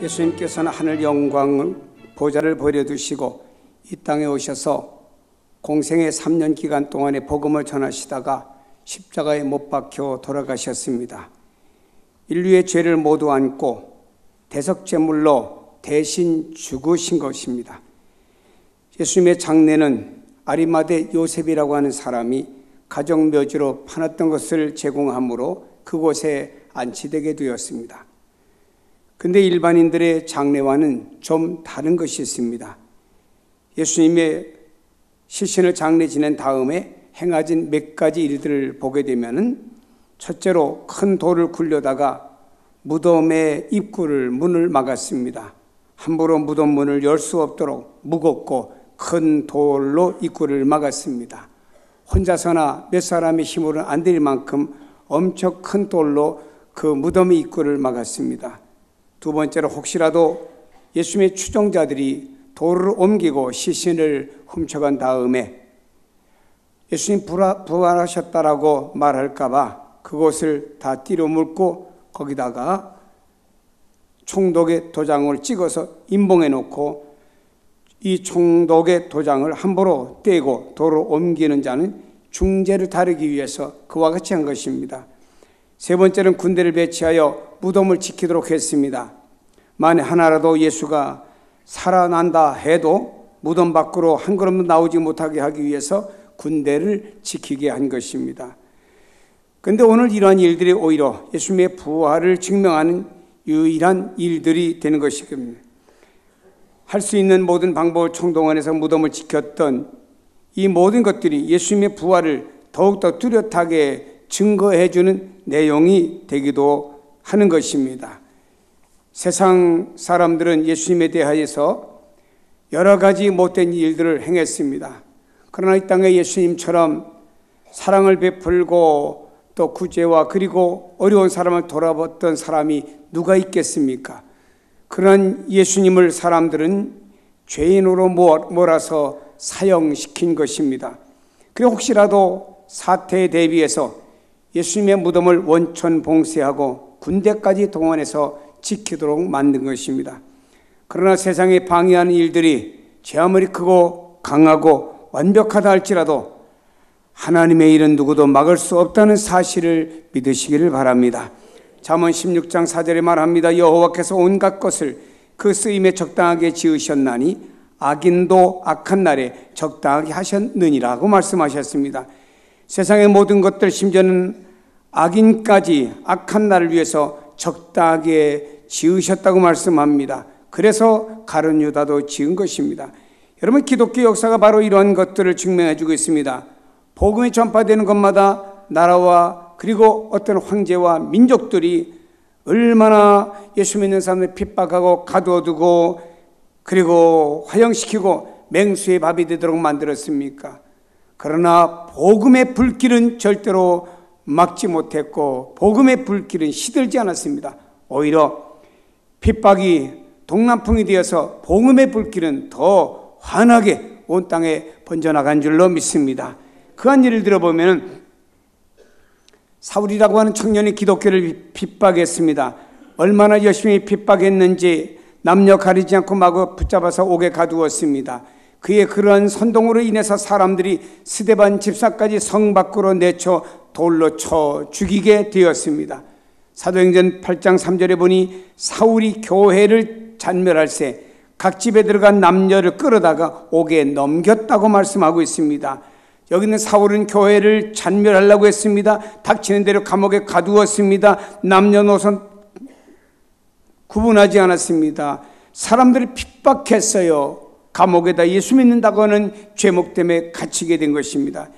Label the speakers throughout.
Speaker 1: 예수님께서는 하늘 영광을 보좌를 버려두시고 이 땅에 오셔서 공생의 3년 기간 동안에 복음을 전하시다가 십자가에 못 박혀 돌아가셨습니다. 인류의 죄를 모두 안고 대속제물로 대신 죽으신 것입니다. 예수님의 장례는 아리마대 요셉이라고 하는 사람이 가정묘지로 파놨던 것을 제공함으로 그곳에 안치되게 되었습니다. 근데 일반인들의 장례와는 좀 다른 것이 있습니다. 예수님의 시신을 장례 지낸 다음에 행하신 몇 가지 일들을 보게 되면은 첫째로 큰 돌을 굴려다가 무덤의 입구를 문을 막았습니다. 함부로 무덤 문을 열 수 없도록 무겁고 큰 돌로 입구를 막았습니다. 혼자서나 몇 사람의 힘으로는 안 될 만큼 엄청 큰 돌로 그 무덤의 입구를 막았습니다. 두 번째로 혹시라도 예수님의 추종자들이 돌을 옮기고 시신을 훔쳐간 다음에 예수님 부활하셨다라고 말할까봐 그곳을 다 띠로물고 거기다가 총독의 도장을 찍어서 임봉해 놓고 이 총독의 도장을 함부로 떼고 돌을 옮기는 자는 중죄를 다루기 위해서 그와 같이 한 것입니다. 세 번째는 군대를 배치하여 무덤을 지키도록 했습니다. 만에 하나라도 예수가 살아난다 해도 무덤 밖으로 한 걸음도 나오지 못하게 하기 위해서 군대를 지키게 한 것입니다. 그런데 오늘 이러한 일들이 오히려 예수님의 부활을 증명하는 유일한 일들이 되는 것입니다. 할 수 있는 모든 방법을 총동원해서 무덤을 지켰던 이 모든 것들이 예수님의 부활을 더욱더 뚜렷하게 증거해주는 내용이 되기도 하는 것입니다. 세상 사람들은 예수님에 대하여서 여러 가지 못된 일들을 행했습니다. 그러나 이 땅에 예수님처럼 사랑을 베풀고 또 구제와 그리고 어려운 사람을 돌아봤던 사람이 누가 있겠습니까? 그런 예수님을 사람들은 죄인으로 몰아서 사형시킨 것입니다. 그리고 혹시라도 사태에 대비해서 예수님의 무덤을 원천 봉쇄하고 군대까지 동원해서 지키도록 만든 것입니다. 그러나 세상에 방해하는 일들이 제 아무리 크고 강하고 완벽하다 할지라도 하나님의 일은 누구도 막을 수 없다는 사실을 믿으시기를 바랍니다. 잠언 16장 4절에 말합니다. 여호와께서 온갖 것을 그 쓰임에 적당하게 지으셨나니 악인도 악한 날에 적당하게 하셨느니라고 말씀하셨습니다. 세상의 모든 것들 심지어는 악인까지 악한 날을 위해서 적당하게 지으셨다고 말씀합니다. 그래서 가룟 유다도 지은 것입니다. 여러분, 기독교 역사가 바로 이러한 것들을 증명해 주고 있습니다. 복음이 전파되는 것마다 나라와 그리고 어떤 황제와 민족들이 얼마나 예수 믿는 사람을 핍박하고 가두어두고 그리고 화형시키고 맹수의 밥이 되도록 만들었습니까? 그러나 복음의 불길은 절대로 막지 못했고 복음의 불길은 시들지 않았습니다. 오히려 핍박이 동남풍이 되어서 복음의 불길은 더 환하게 온 땅에 번져나간 줄로 믿습니다. 그한 일을 들어보면 사울이라고 하는 청년이 기독교를 핍박했습니다. 얼마나 열심히 핍박했는지 남녀 가리지 않고 마구 붙잡아서 옥에 가두었습니다. 그의 그러한 선동으로 인해서 사람들이 스데반 집사까지 성 밖으로 내쳐 돌로 쳐 죽이게 되었습니다. 사도행전 8장 3절에 보니 사울이 교회를 잔멸할새 각 집에 들어간 남녀를 끌어다가 옥에 넘겼다고 말씀하고 있습니다. 여기는 사울은 교회를 잔멸하려고 했습니다. 닥치는 대로 감옥에 가두었습니다. 남녀노소 구분하지 않았습니다. 사람들을 핍박했어요. 감옥에다 예수 믿는다고 하는 죄목 때문에 갇히게 된 것입니다.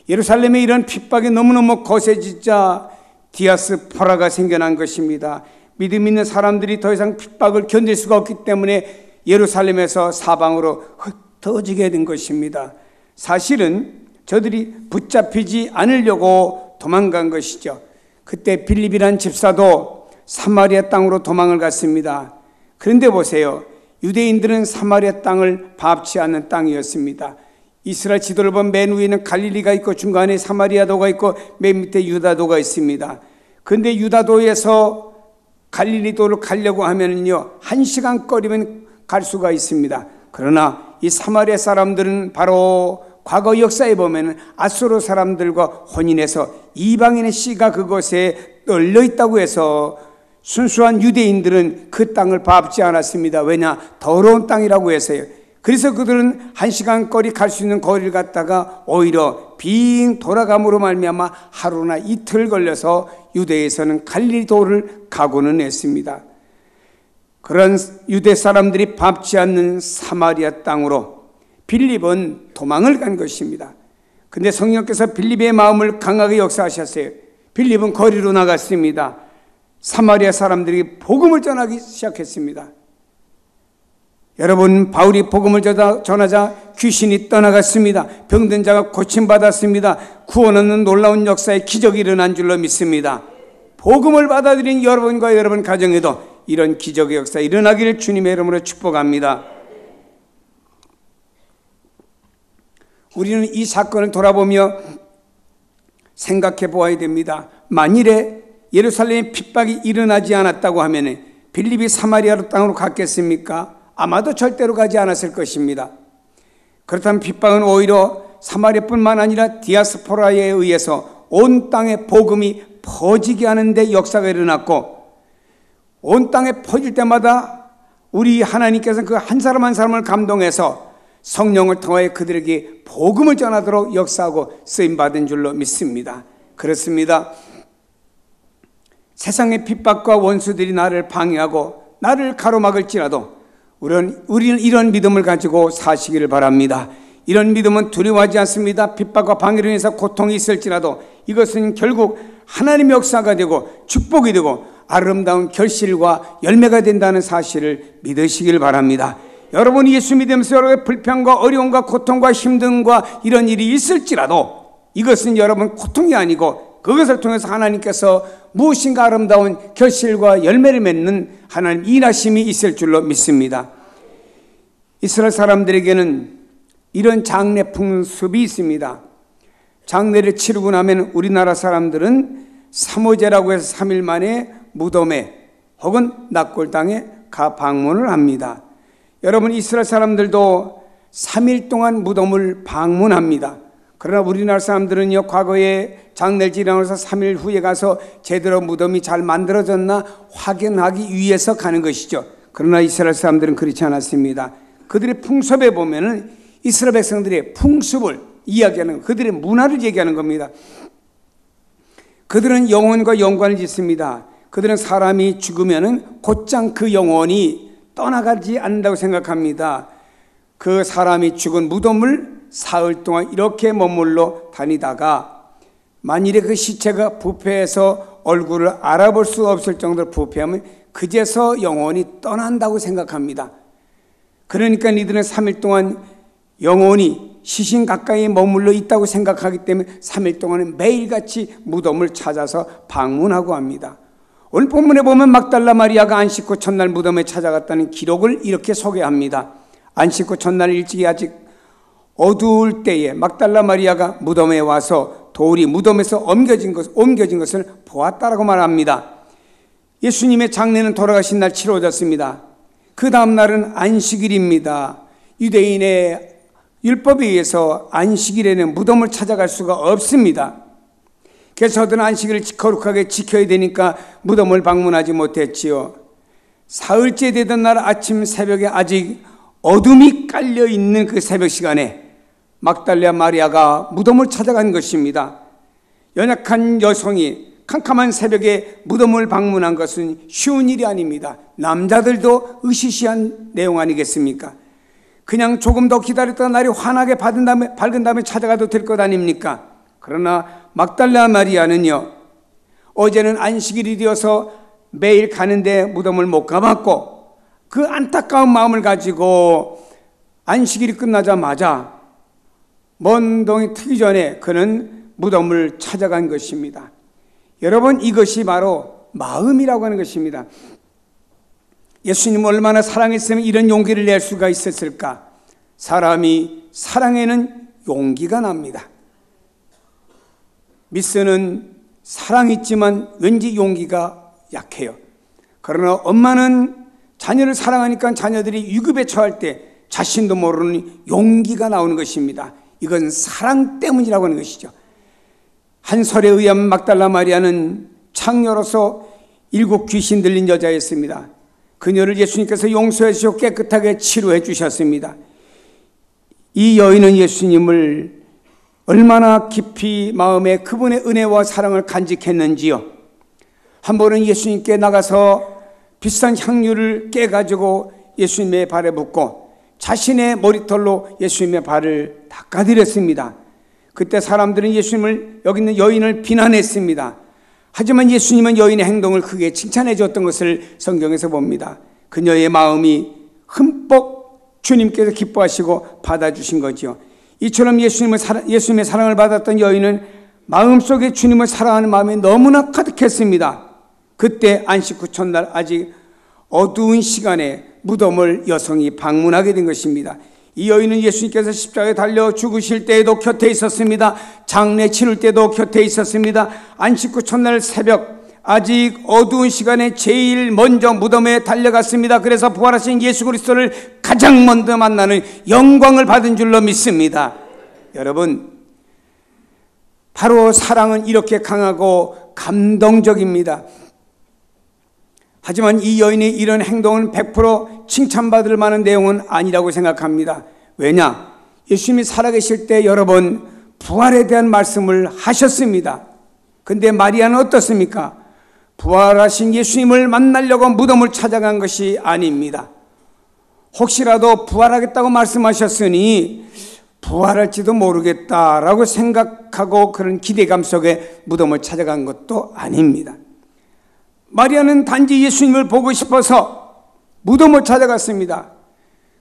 Speaker 1: 예루살렘에 이런 핍박이 너무너무 거세지자 디아스포라가 생겨난 것입니다. 믿음 있는 사람들이 더 이상 핍박을 견딜 수가 없기 때문에 예루살렘에서 사방으로 흩어지게 된 것입니다. 사실은 저들이 붙잡히지 않으려고 도망간 것이죠. 그때 빌립이라는 집사도 사마리아 땅으로 도망을 갔습니다. 그런데 보세요. 유대인들은 사마리아 땅을 밟지 않는 땅이었습니다. 이스라엘 지도를 보면 맨 위에는 갈릴리가 있고 중간에 사마리아도가 있고 맨 밑에 유다도가 있습니다. 그런데 유다도에서 갈릴리도를 가려고 하면은요 1시간 거리면 갈 수가 있습니다. 그러나 이 사마리아 사람들은 바로 과거 역사에 보면 아수르 사람들과 혼인해서 이방인의 씨가 그곳에 널려 있다고 해서 순수한 유대인들은 그 땅을 밟지 않았습니다. 왜냐? 더러운 땅이라고 해서요. 그래서 그들은 1시간 거리 갈 수 있는 거리를 갔다가 오히려 빙 돌아감으로 말미암아 하루나 이틀 걸려서 유대에서는 갈릴리도를 가고는 했습니다. 그런 유대 사람들이 밟지 않는 사마리아 땅으로 빌립은 도망을 간 것입니다. 근데 성령께서 빌립의 마음을 강하게 역사하셨어요. 빌립은 거리로 나갔습니다. 사마리아 사람들이 복음을 전하기 시작했습니다. 여러분, 바울이 복음을 전하자 귀신이 떠나갔습니다. 병든 자가 고침받았습니다. 구원 얻는 놀라운 역사의 기적이 일어난 줄로 믿습니다. 복음을 받아들인 여러분과 여러분 가정에도 이런 기적의 역사 일어나기를 주님의 이름으로 축복합니다. 우리는 이 사건을 돌아보며 생각해 보아야 됩니다. 만일에 예루살렘에 핍박이 일어나지 않았다고 하면 빌립이 사마리아 땅으로 갔겠습니까? 아마도 절대로 가지 않았을 것입니다. 그렇다면 핍박은 오히려 사마리아뿐만 아니라 디아스포라에 의해서 온 땅에 복음이 퍼지게 하는데 역사가 일어났고, 온 땅에 퍼질 때마다 우리 하나님께서 그 한 사람 한 사람을 감동해서 성령을 통하여 그들에게 복음을 전하도록 역사하고 쓰임받은 줄로 믿습니다. 그렇습니다. 세상의 핍박과 원수들이 나를 방해하고 나를 가로막을지라도 우리는 이런 믿음을 가지고 사시기를 바랍니다. 이런 믿음은 두려워하지 않습니다. 핍박과 방해로 인해서 고통이 있을지라도 이것은 결국 하나님의 역사가 되고 축복이 되고 아름다운 결실과 열매가 된다는 사실을 믿으시길 바랍니다. 여러분이 예수 믿으면서 여러분의 불평과 어려움과 고통과 힘듦과 이런 일이 있을지라도 이것은 여러분 고통이 아니고 그것을 통해서 하나님께서 무엇인가 아름다운 결실과 열매를 맺는 하나님 일하심이 있을 줄로 믿습니다. 이스라엘 사람들에게는 이런 장례 풍습이 있습니다. 장례를 치르고 나면 우리나라 사람들은 사모제라고 해서 3일 만에 무덤에 혹은 낙골당에 가 방문을 합니다. 여러분, 이스라엘 사람들도 3일 동안 무덤을 방문합니다. 그러나 우리나라 사람들은요, 과거에 장례를 지나서 3일 후에 가서 제대로 무덤이 잘 만들어졌나 확인하기 위해서 가는 것이죠. 그러나 이스라엘 사람들은 그렇지 않았습니다. 그들의 풍습에 보면은 이스라엘 백성들의 풍습을 이야기하는, 그들의 문화를 얘기하는 겁니다. 그들은 영혼과 연관을 짓습니다. 그들은 사람이 죽으면은 곧장 그 영혼이 떠나가지 않는다고 생각합니다. 그 사람이 죽은 무덤을 사흘 동안 이렇게 머물러 다니다가 만일에 그 시체가 부패해서 얼굴을 알아볼 수 없을 정도로 부패하면 그제서 영혼이 떠난다고 생각합니다. 그러니까 이들은 3일 동안 영혼이 시신 가까이 머물러 있다고 생각하기 때문에 3일 동안은 매일같이 무덤을 찾아서 방문하고 합니다. 오늘 본문에 보면 막달라 마리아가 안식 후 첫날 무덤에 찾아갔다는 기록을 이렇게 소개합니다. 안식 후 첫날 일찍이 아직 어두울 때에 막달라 마리아가 무덤에 와서 돌이 무덤에서 옮겨진 것을 보았다라고 말합니다. 예수님의 장례는 돌아가신 날 치러졌습니다. 그 다음 날은 안식일입니다. 유대인의 율법에 의해서 안식일에는 무덤을 찾아갈 수가 없습니다. 그래서 저들은 안식일을 거룩하게 지켜야 되니까 무덤을 방문하지 못했지요. 사흘째 되던 날 아침 새벽에 아직 어둠이 깔려있는 그 새벽 시간에 막달라 마리아가 무덤을 찾아간 것입니다. 연약한 여성이 캄캄한 새벽에 무덤을 방문한 것은 쉬운 일이 아닙니다. 남자들도 으시시한 내용 아니겠습니까? 그냥 조금 더 기다렸다가 날이 환하게 밝은 다음에 찾아가도 될 것 아닙니까? 그러나 막달라 마리아는요, 어제는 안식일이 되어서 매일 가는데 무덤을 못 가봤고 그 안타까운 마음을 가지고 안식일이 끝나자마자 먼 동이 트기 전에 그는 무덤을 찾아간 것입니다. 여러분, 이것이 바로 마음이라고 하는 것입니다. 예수님을 얼마나 사랑했으면 이런 용기를 낼 수가 있었을까? 사람이 사랑에는 용기가 납니다. 미스는 사랑이 있지만 왠지 용기가 약해요. 그러나 엄마는 자녀를 사랑하니까 자녀들이 위급에 처할 때 자신도 모르는 용기가 나오는 것입니다. 이건 사랑 때문이라고 하는 것이죠. 한 설에 의하면 막달라 마리아는 창녀로서 7 귀신 들린 여자였습니다. 그녀를 예수님께서 용서해 주시고 깨끗하게 치료해 주셨습니다. 이 여인은 예수님을 얼마나 깊이 마음에 그분의 은혜와 사랑을 간직했는지요. 한 번은 예수님께 나가서 비싼 향유를 깨가지고 예수님의 발에 붓고 자신의 머리털로 예수님의 발을 닦아드렸습니다. 그때 사람들은 예수님을, 여기 있는 여인을 비난했습니다. 하지만 예수님은 여인의 행동을 크게 칭찬해 줬던 것을 성경에서 봅니다. 그녀의 마음이 흠뻑 주님께서 기뻐하시고 받아주신 거죠. 이처럼 예수님의 사랑을 받았던 여인은 마음속에 주님을 사랑하는 마음이 너무나 가득했습니다. 그때 안식 후 첫날 아직 어두운 시간에 무덤을 여성이 방문하게 된 것입니다. 이 여인은 예수님께서 십자가에 달려 죽으실 때에도 곁에 있었습니다. 장례 치를 때도 곁에 있었습니다. 안식 후 첫날 새벽 아직 어두운 시간에 제일 먼저 무덤에 달려갔습니다. 그래서 부활하신 예수 그리스도를 가장 먼저 만나는 영광을 받은 줄로 믿습니다. 여러분, 바로 사랑은 이렇게 강하고 감동적입니다. 하지만 이 여인의 이런 행동은 100% 칭찬받을 만한 내용은 아니라고 생각합니다. 왜냐? 예수님이 살아계실 때 여러 번 부활에 대한 말씀을 하셨습니다. 근데 마리아는 어떻습니까? 부활하신 예수님을 만나려고 무덤을 찾아간 것이 아닙니다. 혹시라도 부활하겠다고 말씀하셨으니 부활할지도 모르겠다라고 생각하고 그런 기대감 속에 무덤을 찾아간 것도 아닙니다. 마리아는 단지 예수님을 보고 싶어서 무덤을 찾아갔습니다.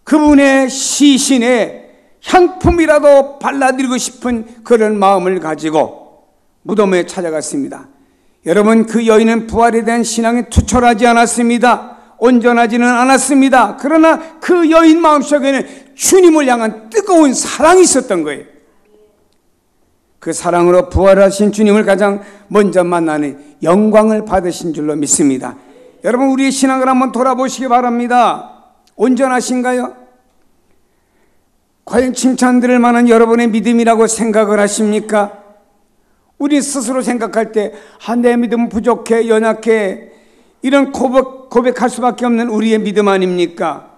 Speaker 1: 그분의 시신에 향품이라도 발라드리고 싶은 그런 마음을 가지고 무덤에 찾아갔습니다. 여러분, 그 여인은 부활에 대한 신앙에 투철하지 않았습니다. 온전하지는 않았습니다. 그러나 그 여인 마음속에는 주님을 향한 뜨거운 사랑이 있었던 거예요. 그 사랑으로 부활하신 주님을 가장 먼저 만나는 영광을 받으신 줄로 믿습니다. 여러분, 우리의 신앙을 한번 돌아보시기 바랍니다. 온전하신가요? 과연 칭찬드릴 만한 여러분의 믿음이라고 생각을 하십니까? 우리 스스로 생각할 때 내 믿음은 부족해, 연약해, 이런 고백할 수밖에 없는 우리의 믿음 아닙니까?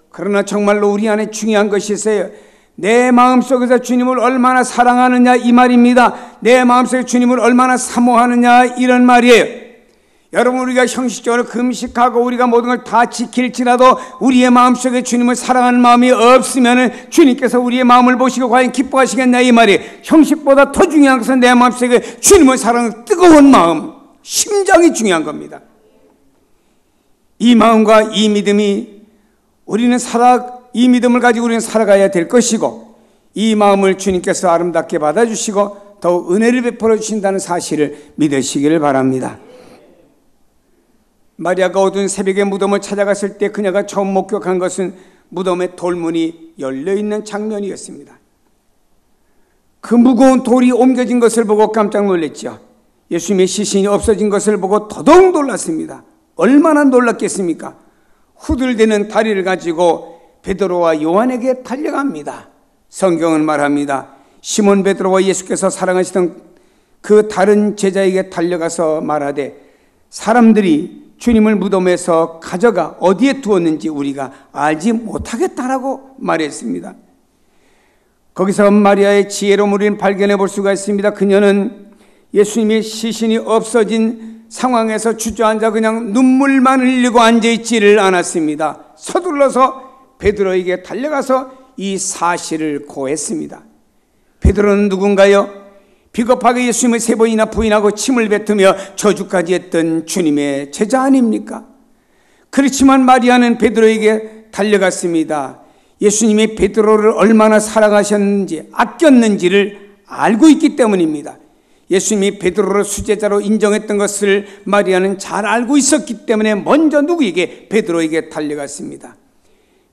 Speaker 1: 그러나 정말로 우리 안에 중요한 것이 있어요. 내 마음속에서 주님을 얼마나 사랑하느냐, 이 말입니다. 내 마음속에 주님을 얼마나 사모하느냐, 이런 말이에요. 여러분, 우리가 형식적으로 금식하고 우리가 모든 걸 다 지킬지라도 우리의 마음속에 주님을 사랑하는 마음이 없으면 주님께서 우리의 마음을 보시고 과연 기뻐하시겠냐, 이 말이에요. 형식보다 더 중요한 것은 내 마음속에 주님을 사랑하는 뜨거운 마음, 심장이 중요한 겁니다. 이 마음과 이 믿음이 이 믿음을 가지고 우리는 살아가야 될 것이고, 이 마음을 주님께서 아름답게 받아주시고 더욱 은혜를 베풀어 주신다는 사실을 믿으시기를 바랍니다. 마리아가 어두운 새벽에 무덤을 찾아갔을 때 그녀가 처음 목격한 것은 무덤의 돌문이 열려있는 장면이었습니다. 그 무거운 돌이 옮겨진 것을 보고 깜짝 놀랐죠. 예수님의 시신이 없어진 것을 보고 더더욱 놀랐습니다. 얼마나 놀랐겠습니까? 후들대는 다리를 가지고 베드로와 요한에게 달려갑니다. 성경은 말합니다. 시몬 베드로와 예수께서 사랑하시던 그 다른 제자에게 달려가서 말하되, 사람들이 주님을 무덤에서 가져가 어디에 두었는지 우리가 알지 못하겠다라고 말했습니다. 거기서 마리아의 지혜로움을 우리는 발견해 볼 수가 있습니다. 그녀는 예수님의 시신이 없어진 상황에서 주저앉아 그냥 눈물만 흘리고 앉아있지를 않았습니다. 서둘러서 베드로에게 달려가서 이 사실을 고했습니다. 베드로는 누군가요? 비겁하게 예수님을 3번이나 부인하고 침을 뱉으며 저주까지 했던 주님의 제자 아닙니까? 그렇지만 마리아는 베드로에게 달려갔습니다. 예수님이 베드로를 얼마나 사랑하셨는지, 아꼈는지를 알고 있기 때문입니다. 예수님이 베드로를 수제자로 인정했던 것을 마리아는 잘 알고 있었기 때문에 먼저 누구에게? 베드로에게 달려갔습니다.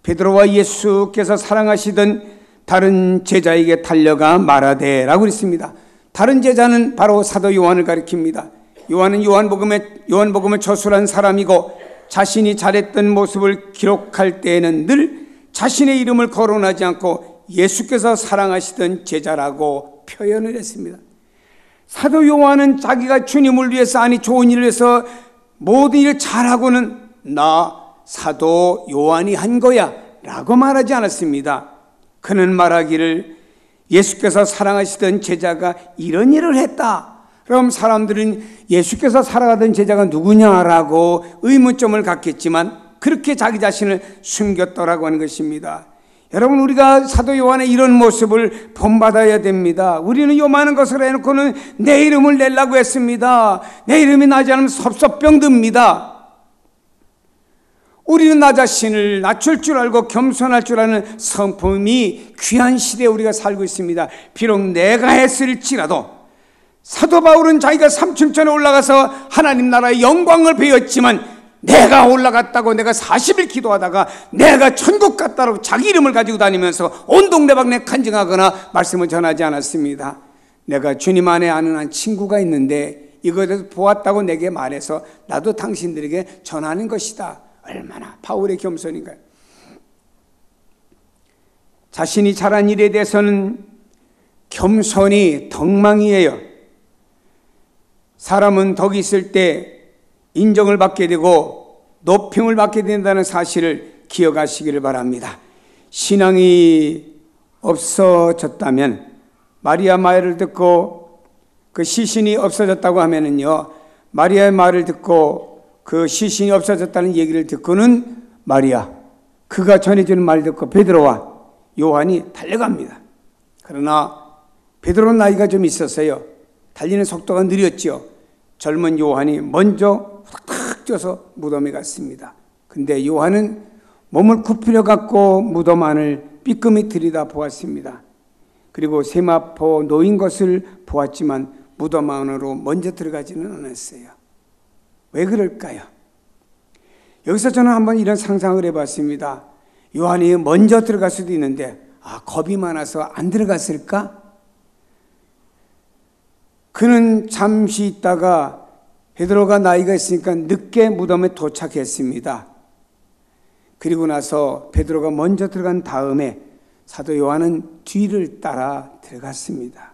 Speaker 1: 베드로와 예수께서 사랑하시던 다른 제자에게 달려가 말하되라고 했습니다. 다른 제자는 바로 사도 요한을 가리킵니다. 요한은 요한복음을 저술한 사람이고 자신이 잘했던 모습을 기록할 때에는 늘 자신의 이름을 거론하지 않고 예수께서 사랑하시던 제자라고 표현을 했습니다. 사도 요한은 자기가 주님을 위해서, 아니 좋은 일을 위해서 모든 일을 잘하고는 나 사도 요한이 한 거야 라고 말하지 않았습니다. 그는 말하기를 예수께서 사랑하시던 제자가 이런 일을 했다. 그럼 사람들은 예수께서 사랑하던 제자가 누구냐라고 의문점을 갖겠지만 그렇게 자기 자신을 숨겼더라고 하는 것입니다. 여러분, 우리가 사도 요한의 이런 모습을 본받아야 됩니다. 우리는 요만한 것을 해놓고는 내 이름을 내려고 했습니다. 내 이름이 나지 않으면 섭섭병 듭니다. 우리는 나 자신을 낮출 줄 알고 겸손할 줄 아는 성품이 귀한 시대에 우리가 살고 있습니다. 비록 내가 했을지라도 사도 바울은 자기가 삼층천에 올라가서 하나님 나라의 영광을 배웠지만 내가 올라갔다고 내가 40일 기도하다가 내가 천국 갔다고 자기 이름을 가지고 다니면서 온 동네방네 간증하거나 말씀을 전하지 않았습니다. 내가 주님 안에 아는 한 친구가 있는데 이것에 대해서 보았다고 내게 말해서 나도 당신들에게 전하는 것이다. 얼마나 바울의 겸손인가요? 자신이 잘한 일에 대해서는 겸손이 덕망이에요. 사람은 덕이 있을 때 인정을 받게 되고 높임을 받게 된다는 사실을 기억하시기를 바랍니다. 신앙이 없어졌다면, 마리아 말을 듣고 그 시신이 없어졌다고 하면은요, 마리아의 말을 듣고 그 시신이 없어졌다는 얘기를 듣고는 마리아, 그가 전해주는 말 듣고 베드로와 요한이 달려갑니다. 그러나 베드로는 나이가 좀 있었어요. 달리는 속도가 느렸죠. 젊은 요한이 먼저 탁 뛰어서 무덤에 갔습니다. 근데 요한은 몸을 굽히려 갖고 무덤 안을 삐끔히 들이다 보았습니다. 그리고 세마포 놓인 것을 보았지만 무덤 안으로 먼저 들어가지는 않았어요. 왜 그럴까요? 여기서 저는 한번 이런 상상을 해봤습니다. 요한이 먼저 들어갈 수도 있는데 겁이 많아서 안 들어갔을까? 그는 잠시 있다가 베드로가 나이가 있으니까 늦게 무덤에 도착했습니다. 그리고 나서 베드로가 먼저 들어간 다음에 사도 요한은 뒤를 따라 들어갔습니다.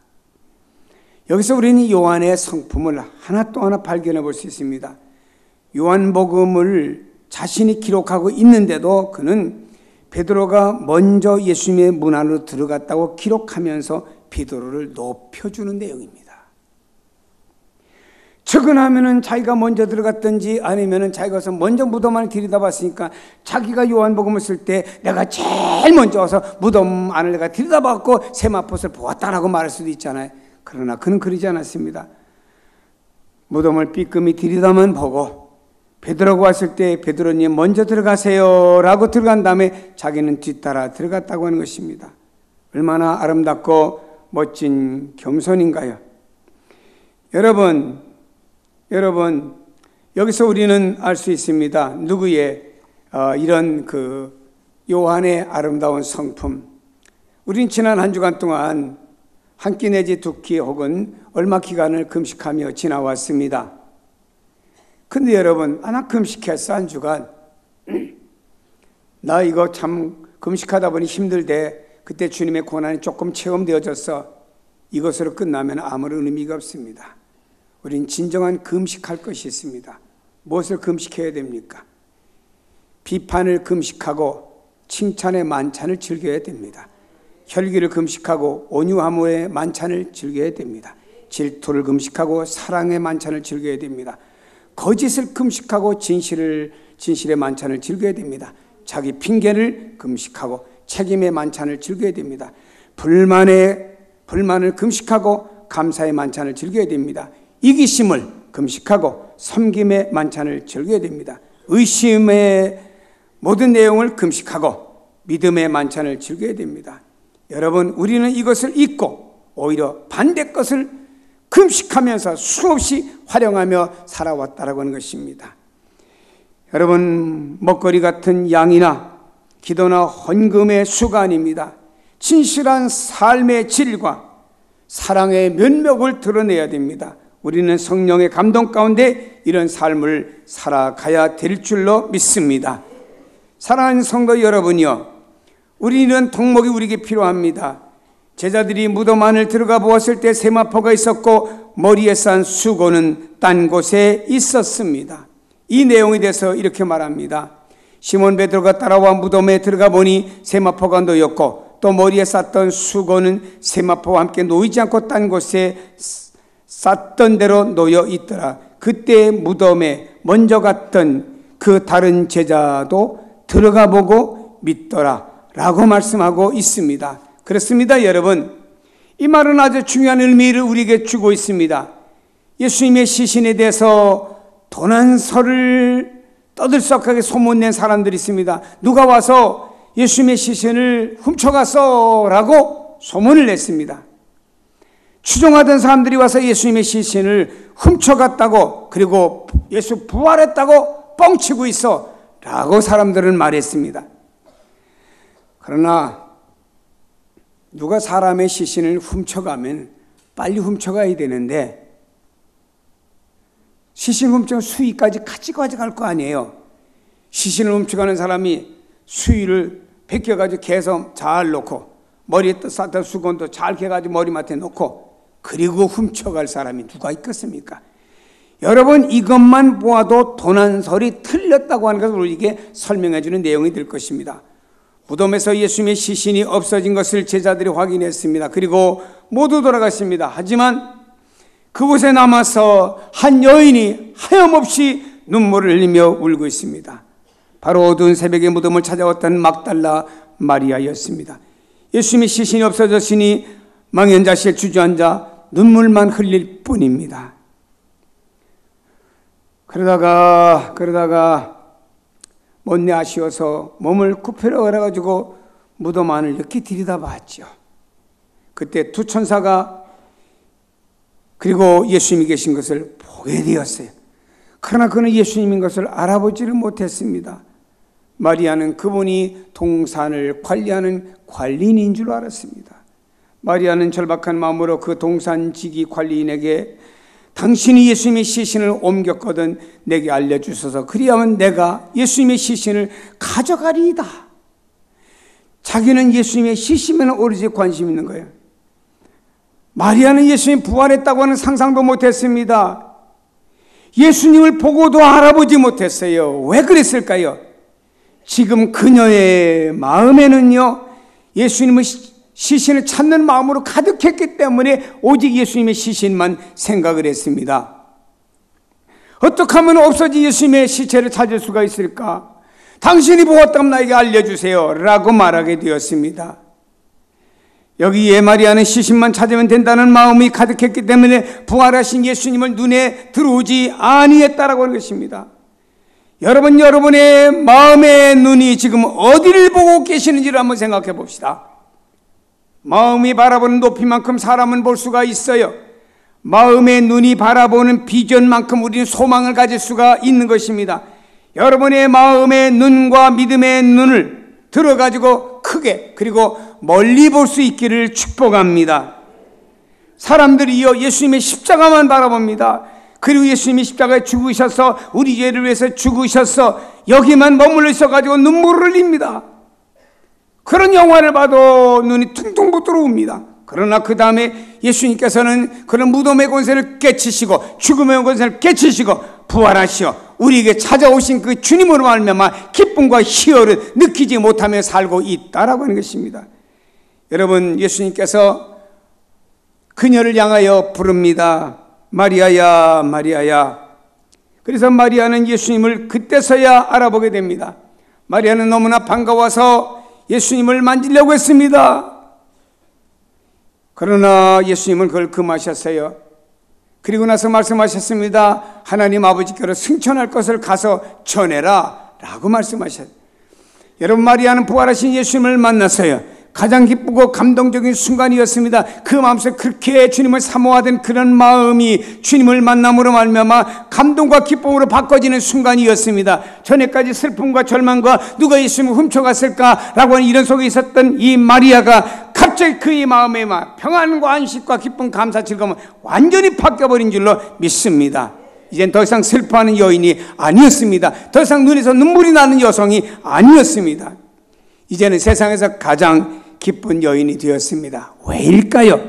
Speaker 1: 여기서 우리는 요한의 성품을 하나 또 하나 발견해 볼 수 있습니다. 요한복음을 자신이 기록하고 있는데도 그는 베드로가 먼저 예수님의 문 안으로 들어갔다고 기록하면서 베드로를 높여주는 내용입니다. 측은하면은 자기가 먼저 들어갔든지 아니면은 자기가 와서 먼저 무덤 안을 들여다봤으니까 자기가 요한복음을 쓸 때 내가 제일 먼저 와서 무덤 안을 내가 들여다봤고 세마포를 보았다라고 말할 수도 있잖아요. 그러나 그는 그러지 않았습니다. 무덤을 삐끔히 들여다만 보고 베드로가 왔을 때 베드로님 먼저 들어가세요 라고 들어간 다음에 자기는 뒤따라 들어갔다고 하는 것입니다. 얼마나 아름답고 멋진 겸손인가요? 여러분, 여기서 우리는 알 수 있습니다. 누구의 이런 요한의 아름다운 성품. 우린 지난 한 주간 동안 한 끼 내지 두 끼 혹은 얼마 기간을 금식하며 지나왔습니다. 근데 여러분, 나 금식했어 한 주간. 나 이거 참 금식하다 보니 힘들대. 그때 주님의 고난이 조금 체험되어졌어. 이것으로 끝나면 아무런 의미가 없습니다. 우린 진정한 금식할 것이 있습니다. 무엇을 금식해야 됩니까? 비판을 금식하고 칭찬의 만찬을 즐겨야 됩니다. 혈기를 금식하고 온유함의 만찬을 즐겨야 됩니다. 질투를 금식하고 사랑의 만찬을 즐겨야 됩니다. 거짓을 금식하고 진실의 만찬을 즐겨야 됩니다. 자기 핑계를 금식하고 책임의 만찬을 즐겨야 됩니다. 불만을 금식하고 감사의 만찬을 즐겨야 됩니다. 이기심을 금식하고 섬김의 만찬을 즐겨야 됩니다. 의심의 모든 내용을 금식하고 믿음의 만찬을 즐겨야 됩니다. 여러분, 우리는 이것을 잊고 오히려 반대 것을 금식하면서 수없이 활용하며 살아왔다라고 하는 것입니다. 여러분, 먹거리 같은 양이나 기도나 헌금의 수가 아닙니다. 진실한 삶의 질과 사랑의 면목을 드러내야 됩니다. 우리는 성령의 감동 가운데 이런 삶을 살아가야 될 줄로 믿습니다. 사랑하는 성도 여러분이요, 우리는 덕목이 우리에게 필요합니다. 제자들이 무덤 안을 들어가 보았을 때 세마포가 있었고 머리에 싼 수건은 딴 곳에 있었습니다. 이 내용에 대해서 이렇게 말합니다. 시몬 베드로가 따라와 무덤에 들어가 보니 세마포가 놓였고 또 머리에 쌌던 수건은 세마포와 함께 놓이지 않고 딴 곳에 쌌던 대로 놓여 있더라. 그때 무덤에 먼저 갔던 그 다른 제자도 들어가 보고 믿더라 라고 말씀하고 있습니다. 그렇습니다, 여러분. 이 말은 아주 중요한 의미를 우리에게 주고 있습니다. 예수님의 시신에 대해서 도난설을 떠들썩하게 소문낸 사람들이 있습니다. 누가 와서 예수님의 시신을 훔쳐갔어 라고 소문을 냈습니다. 추종하던 사람들이 와서 예수님의 시신을 훔쳐갔다고, 그리고 예수 부활했다고 뻥치고 있어 라고 사람들은 말했습니다. 그러나 누가 사람의 시신을 훔쳐가면 빨리 훔쳐가야 되는데, 시신 훔쳐간 수위까지 같이 가져갈 거 아니에요. 시신을 훔쳐가는 사람이 수위를 벗겨가지고 개서 잘 놓고 머리에 쌌던 수건도 잘 개가지고 머리맡에 놓고 그리고 훔쳐갈 사람이 누가 있겠습니까? 여러분, 이것만 보아도 도난설이 틀렸다고 하는 것을 우리에게 설명해 주는 내용이 될 것입니다. 무덤에서 예수님의 시신이 없어진 것을 제자들이 확인했습니다. 그리고 모두 돌아갔습니다. 하지만 그곳에 남아서 한 여인이 하염없이 눈물을 흘리며 울고 있습니다. 바로 어두운 새벽에 무덤을 찾아왔던 막달라 마리아였습니다. 예수님의 시신이 없어졌으니 망연자실에 주저앉아 눈물만 흘릴 뿐입니다. 그러다가 못내 아쉬워서 몸을 굽히려 걸어가지고 무덤 안을 이렇게 들여다봤죠. 그때 두 천사가 그리고 예수님이 계신 것을 보게 되었어요. 그러나 그는 예수님인 것을 알아보지를 못했습니다. 마리아는 그분이 동산을 관리하는 관리인인 줄 알았습니다. 마리아는 절박한 마음으로 그 동산지기 관리인에게 당신이 예수님의 시신을 옮겼거든 내게 알려주소서. 그리하면 내가 예수님의 시신을 가져가리이다. 자기는 예수님의 시신에는 오로지 관심 있는 거예요. 마리아는 예수님 부활했다고 하는 상상도 못했습니다. 예수님을 보고도 알아보지 못했어요. 왜 그랬을까요? 지금 그녀의 마음에는요, 예수님의 시신을 찾는 마음으로 가득했기 때문에 오직 예수님의 시신만 생각을 했습니다. 어떻게 하면 없어진 예수님의 시체를 찾을 수가 있을까? 당신이 보았다면 나에게 알려주세요 라고 말하게 되었습니다. 여기에 마리아는 시신만 찾으면 된다는 마음이 가득했기 때문에 부활하신 예수님을 눈에 들어오지 아니했다라고 하는 것입니다. 여러분의 마음의 눈이 지금 어디를 보고 계시는지를 한번 생각해 봅시다. 마음이 바라보는 높이만큼 사람은 볼 수가 있어요. 마음의 눈이 바라보는 비전만큼 우리는 소망을 가질 수가 있는 것입니다. 여러분의 마음의 눈과 믿음의 눈을 들어가지고 크게 그리고 멀리 볼 수 있기를 축복합니다. 사람들이요, 예수님의 십자가만 바라봅니다. 그리고 예수님이 십자가에 죽으셔서 우리 죄를 위해서 죽으셔서 여기만 머물러 있어가지고 눈물을 흘립니다. 그런 영화를 봐도 눈이 퉁퉁 부드러웁니다. 그러나 그 다음에 예수님께서는 그런 무덤의 권세를 깨치시고 죽음의 권세를 깨치시고 부활하시어 우리에게 찾아오신 그 주님으로 말미암아 기쁨과 희열을 느끼지 못하며 살고 있다라고 하는 것입니다. 여러분, 예수님께서 그녀를 향하여 부릅니다. 마리아야, 마리아야. 그래서 마리아는 예수님을 그때서야 알아보게 됩니다. 마리아는 너무나 반가워서 예수님을 만지려고 했습니다. 그러나 예수님은 그걸 금하셨어요. 그리고 나서 말씀하셨습니다. 하나님 아버지께로 승천할 것을 가서 전해라 라고 말씀하셨어요. 여러분, 마리아는 부활하신 예수님을 만났어요. 가장 기쁘고 감동적인 순간이었습니다. 그 마음속에 그렇게 주님을 사모하던 그런 마음이 주님을 만남으로 말미암아 감동과 기쁨으로 바꿔지는 순간이었습니다. 전에까지 슬픔과 절망과 누가 예수님을 훔쳐갔을까라고 하는 이런 속에 있었던 이 마리아가 갑자기 그의 마음에 평안과 안식과 기쁨, 감사, 즐거움은 완전히 바뀌어버린 줄로 믿습니다. 이젠 더 이상 슬퍼하는 여인이 아니었습니다. 더 이상 눈에서 눈물이 나는 여성이 아니었습니다. 이제는 세상에서 가장 기쁜 여인이 되었습니다. 왜일까요?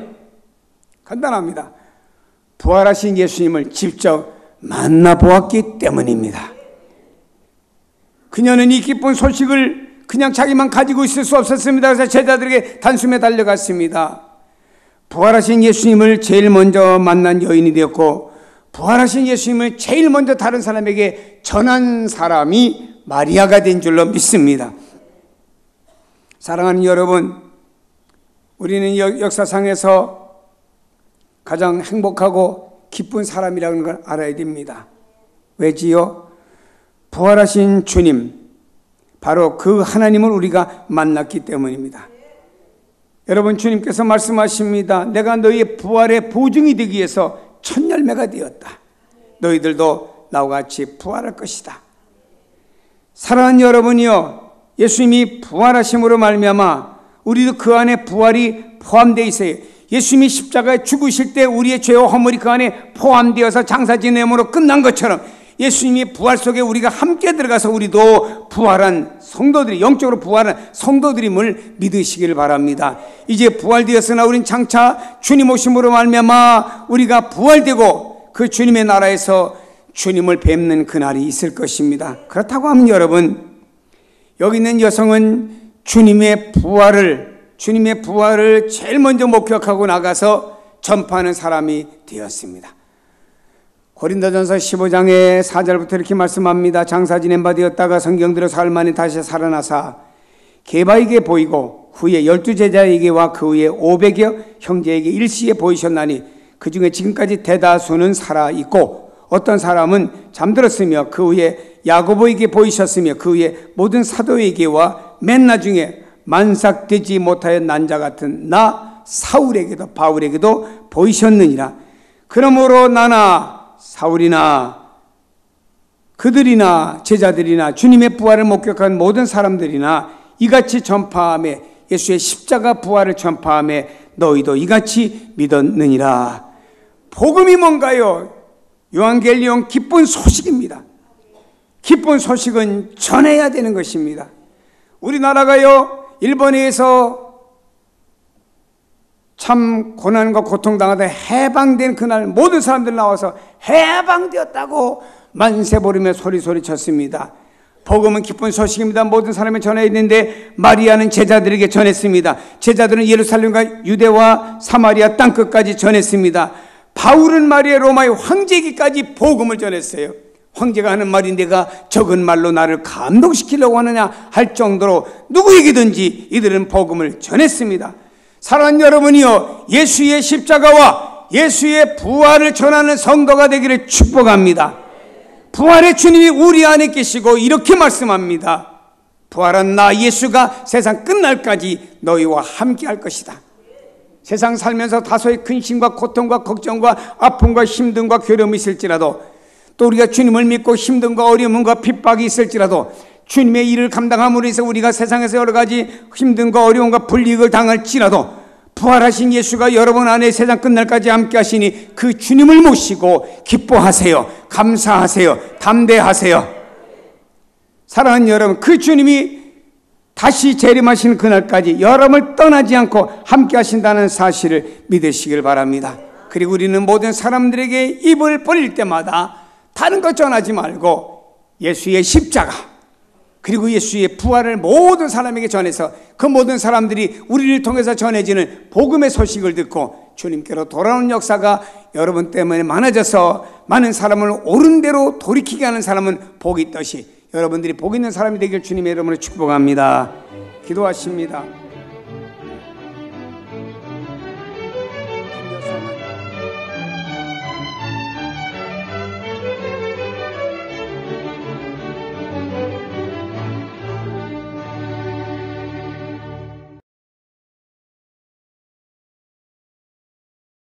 Speaker 1: 간단합니다. 부활하신 예수님을 직접 만나보았기 때문입니다. 그녀는 이 기쁜 소식을 그냥 자기만 가지고 있을 수 없었습니다. 그래서 제자들에게 단숨에 달려갔습니다. 부활하신 예수님을 제일 먼저 만난 여인이 되었고, 부활하신 예수님을 제일 먼저 다른 사람에게 전한 사람이 마리아가 된 줄로 믿습니다. 사랑하는 여러분, 우리는 역사상에서 가장 행복하고 기쁜 사람이라는 걸 알아야 됩니다. 왜지요? 부활하신 주님, 바로 그 하나님을 우리가 만났기 때문입니다. 여러분, 주님께서 말씀하십니다. 내가 너희의 부활의 보증이 되기 위해서 첫 열매가 되었다. 너희들도 나와 같이 부활할 것이다. 사랑하는 여러분이요, 예수님이 부활하심으로 말미암아 우리도 그 안에 부활이 포함되어 있어요. 예수님이 십자가에 죽으실 때 우리의 죄와 허물이 그 안에 포함되어서 장사 지냄으로 끝난 것처럼 예수님이 부활 속에 우리가 함께 들어가서 우리도 부활한 성도들이, 영적으로 부활한 성도들임을 믿으시길 바랍니다. 이제 부활되었으나 우린 장차 주님 오심으로 말미암아 우리가 부활되고 그 주님의 나라에서 주님을 뵙는 그날이 있을 것입니다. 그렇다고 하면 여러분, 여기 있는 여성은 주님의 부활을 제일 먼저 목격하고 나가서 전파하는 사람이 되었습니다. 고린도전서 15장의 4절부터 이렇게 말씀합니다. 장사 지낸 바 되었다가 성경대로 사흘 만에 다시 살아나사 게바에게 보이고 후에 12제자에게와 그 후에 500여 형제에게 일시에 보이셨나니 그 중에 지금까지 대다수는 살아있고 어떤 사람은 잠들었으며 그 후에 야고보에게 보이셨으며 그 후에 모든 사도에게와 맨 나중에 만삭되지 못하여 난 자 같은 나 사울에게도 바울에게도 보이셨느니라. 그러므로 나나 사울이나 그들이나 제자들이나 주님의 부활을 목격한 모든 사람들이나 이같이 전파하며 예수의 십자가 부활을 전파하며 너희도 이같이 믿었느니라. 복음이 뭔가요? 요한계시록 기쁜 소식입니다. 기쁜 소식은 전해야 되는 것입니다. 우리나라가요, 일본에서 참 고난과 고통당하다 해방된 그날 모든 사람들 나와서 해방되었다고 만세 부르며 소리 쳤습니다. 복음은 기쁜 소식입니다. 모든 사람이 전해야 되는데 마리아는 제자들에게 전했습니다. 제자들은 예루살렘과 유대와 사마리아 땅끝까지 전했습니다. 바울은 말이에요, 로마의 황제에게까지 복음을 전했어요. 황제가 하는 말이 내가 적은 말로 나를 감동시키려고 하느냐 할 정도로 누구에게든지 이들은 복음을 전했습니다. 사랑하는 여러분이요, 예수의 십자가와 예수의 부활을 전하는 성도가 되기를 축복합니다. 부활의 주님이 우리 안에 계시고 이렇게 말씀합니다. 부활한 나 예수가 세상 끝날까지 너희와 함께 할 것이다. 세상 살면서 다소의 근심과 고통과 걱정과 아픔과 힘듦과 괴로움이 있을지라도, 또 우리가 주님을 믿고 힘듦과 어려움과 핍박이 있을지라도 주님의 일을 감당함으로 해서 우리가 세상에서 여러 가지 힘듦과 어려움과 불이익을 당할지라도 부활하신 예수가 여러분 안에 세상 끝날까지 함께 하시니 그 주님을 모시고 기뻐하세요. 감사하세요. 담대하세요. 사랑하는 여러분, 그 주님이 다시 재림하시는 그날까지 여러분을 떠나지 않고 함께 하신다는 사실을 믿으시길 바랍니다. 그리고 우리는 모든 사람들에게 입을 벌릴 때마다 다른 것 전하지 말고 예수의 십자가 그리고 예수의 부활을 모든 사람에게 전해서 그 모든 사람들이 우리를 통해서 전해지는 복음의 소식을 듣고 주님께로 돌아오는 역사가 여러분 때문에 많아져서 많은 사람을 옳은 대로 돌이키게 하는 사람은 복이 있듯이 여러분들이 복 있는 사람이 되길 주님의 이름으로 축복합니다. 기도하십니다.